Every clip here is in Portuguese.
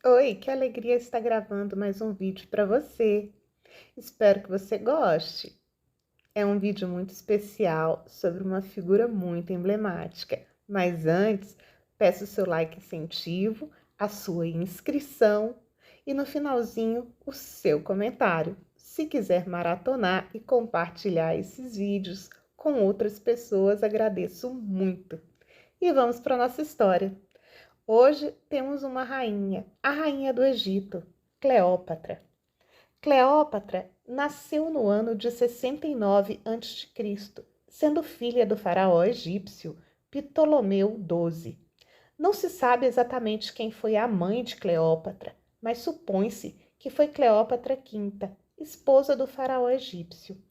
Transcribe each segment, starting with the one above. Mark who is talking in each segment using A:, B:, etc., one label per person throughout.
A: Oi, que alegria estar gravando mais um vídeo para você. Espero que você goste. É um vídeo muito especial sobre uma figura muito emblemática. Mas antes, peço o seu like incentivo, a sua inscrição e no finalzinho o seu comentário. Se quiser maratonar e compartilhar esses vídeos com outras pessoas, agradeço muito. E vamos para a nossa história. Hoje temos uma rainha, a rainha do Egito, Cleópatra. Cleópatra nasceu no ano de 69 a.C., sendo filha do faraó egípcio Ptolomeu XII. Não se sabe exatamente quem foi a mãe de Cleópatra, mas supõe-se que foi Cleópatra V, esposa do faraó egípcio.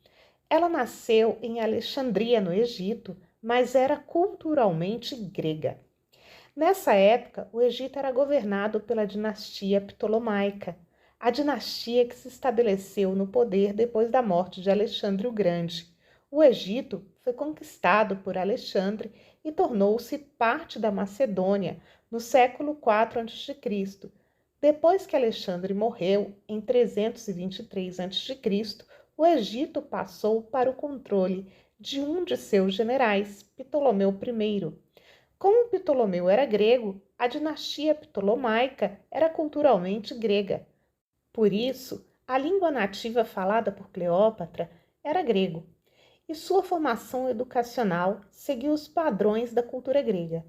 A: Ela nasceu em Alexandria, no Egito, mas era culturalmente grega. Nessa época, o Egito era governado pela dinastia Ptolomaica, a dinastia que se estabeleceu no poder depois da morte de Alexandre o Grande. O Egito foi conquistado por Alexandre e tornou-se parte da Macedônia no século IV a.C. Depois que Alexandre morreu, em 323 a.C., o Egito passou para o controle de um de seus generais, Ptolomeu I. Como Ptolomeu era grego, a dinastia ptolomaica era culturalmente grega. Por isso, a língua nativa falada por Cleópatra era grego, e sua formação educacional seguiu os padrões da cultura grega.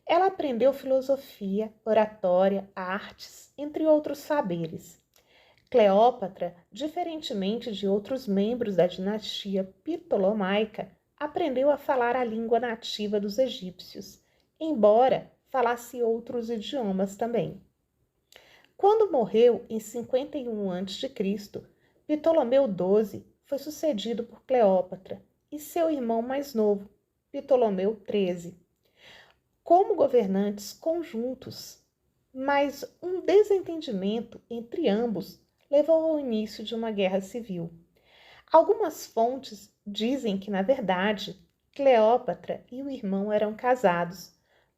A: Ela aprendeu filosofia, oratória, artes, entre outros saberes. Cleópatra, diferentemente de outros membros da dinastia ptolomaica, aprendeu a falar a língua nativa dos egípcios, embora falasse outros idiomas também. Quando morreu em 51 a.C., Ptolomeu XII foi sucedido por Cleópatra e seu irmão mais novo, Ptolomeu XIII, como governantes conjuntos, mas um desentendimento entre ambos levou ao início de uma guerra civil. Algumas fontes dizem que, na verdade, Cleópatra e o irmão eram casados,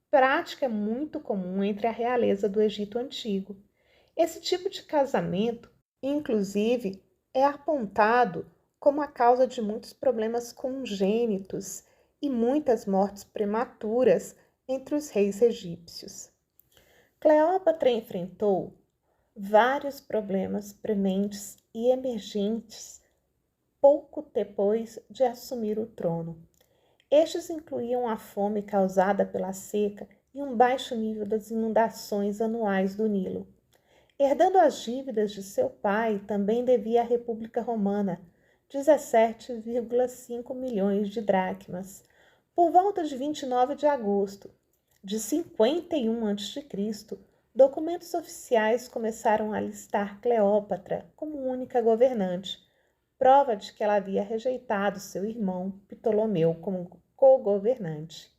A: prática muito comum entre a realeza do Egito Antigo. Esse tipo de casamento, inclusive, é apontado como a causa de muitos problemas congênitos e muitas mortes prematuras entre os reis egípcios. Cleópatra enfrentou vários problemas prementes e emergentes pouco depois de assumir o trono. Estes incluíam a fome causada pela seca e um baixo nível das inundações anuais do Nilo. Herdando as dívidas de seu pai, também devia à República Romana 17,5 milhões de dracmas. Por volta de 29 de agosto de 51 a.C., documentos oficiais começaram a listar Cleópatra como única governante, prova de que ela havia rejeitado seu irmão Ptolomeu como co-governante.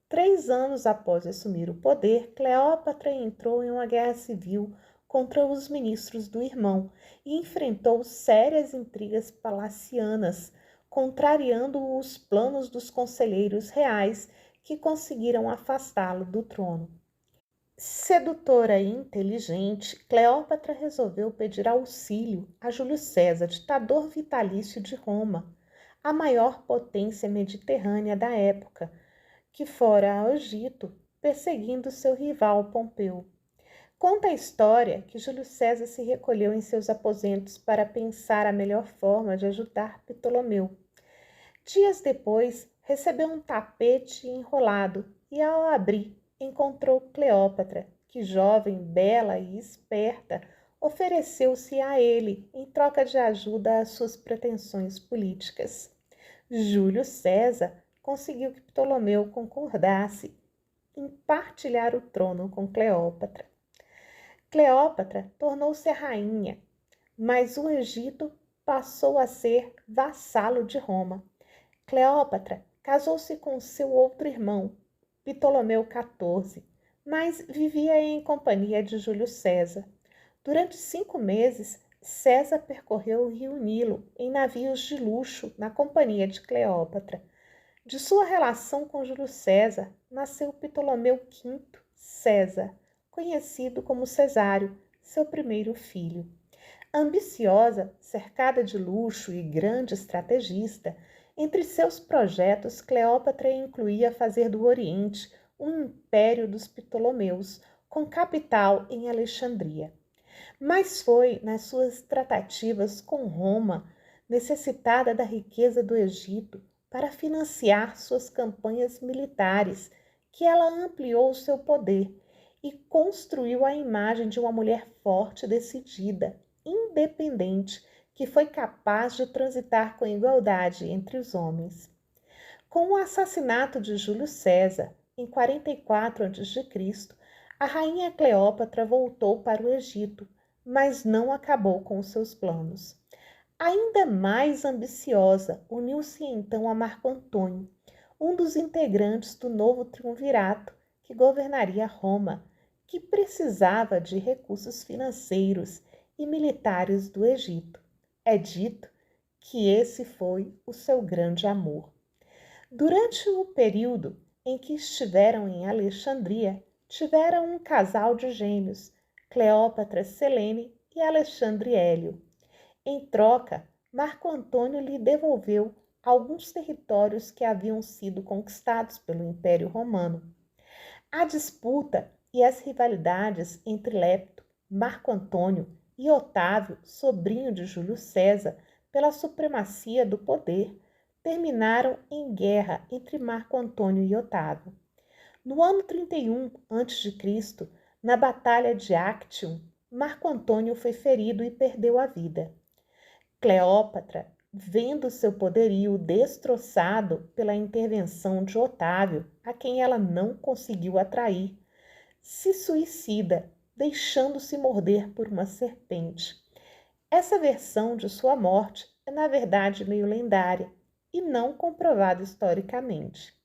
A: 3 anos após assumir o poder, Cleópatra entrou em uma guerra civil contra os ministros do irmão e enfrentou sérias intrigas palacianas, contrariando os planos dos conselheiros reais que conseguiram afastá-lo do trono. Sedutora e inteligente, Cleópatra resolveu pedir auxílio a Júlio César, ditador vitalício de Roma, a maior potência mediterrânea da época, que fora ao Egito, perseguindo seu rival Pompeu. Conta a história que Júlio César se recolheu em seus aposentos para pensar a melhor forma de ajudar Ptolomeu. Dias depois, recebeu um tapete enrolado e, ao abrir, encontrou Cleópatra, que, jovem, bela e esperta, ofereceu-se a ele em troca de ajuda às suas pretensões políticas. Júlio César conseguiu que Ptolomeu concordasse em partilhar o trono com Cleópatra. Cleópatra tornou-se a rainha, mas o Egito passou a ser vassalo de Roma. Cleópatra casou-se com seu outro irmão, Ptolomeu XIV, mas vivia em companhia de Júlio César. Durante 5 meses, César percorreu o rio Nilo em navios de luxo na companhia de Cleópatra. De sua relação com Júlio César, nasceu Ptolomeu V César, conhecido como Cesário, seu primeiro filho. Ambiciosa, cercada de luxo e grande estrategista, entre seus projetos, Cleópatra incluía fazer do Oriente um império dos Ptolomeus, com capital em Alexandria. Mas foi nas suas tratativas com Roma, necessitada da riqueza do Egito para financiar suas campanhas militares, que ela ampliou seu poder e construiu a imagem de uma mulher forte e decidida, independente, que foi capaz de transitar com igualdade entre os homens. Com o assassinato de Júlio César, em 44 a.C., a rainha Cleópatra voltou para o Egito, mas não acabou com os seus planos. Ainda mais ambiciosa, uniu-se então a Marco Antônio, um dos integrantes do novo triunvirato que governaria Roma, que precisava de recursos financeiros e militares do Egito. É dito que esse foi o seu grande amor. Durante o período em que estiveram em Alexandria, tiveram um casal de gêmeos, Cleópatra Selene e Alexandre Hélio. Em troca, Marco Antônio lhe devolveu alguns territórios que haviam sido conquistados pelo Império Romano. A disputa e as rivalidades entre Lepto, Marco Antônio e Otávio, sobrinho de Júlio César, pela supremacia do poder, terminaram em guerra entre Marco Antônio e Otávio. No ano 31 a.C., na Batalha de Actium, Marco Antônio foi ferido e perdeu a vida. Cleópatra, vendo seu poderio destroçado pela intervenção de Otávio, a quem ela não conseguiu atrair, se suicida, deixando-se morder por uma serpente. Essa versão de sua morte é, na verdade, meio lendária e não comprovada historicamente.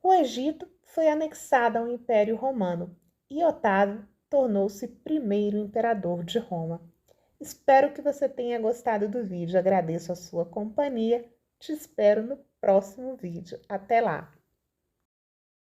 A: O Egito foi anexado ao Império Romano e Otávio tornou-se primeiro imperador de Roma. Espero que você tenha gostado do vídeo. Agradeço a sua companhia. Te espero no próximo vídeo. Até lá!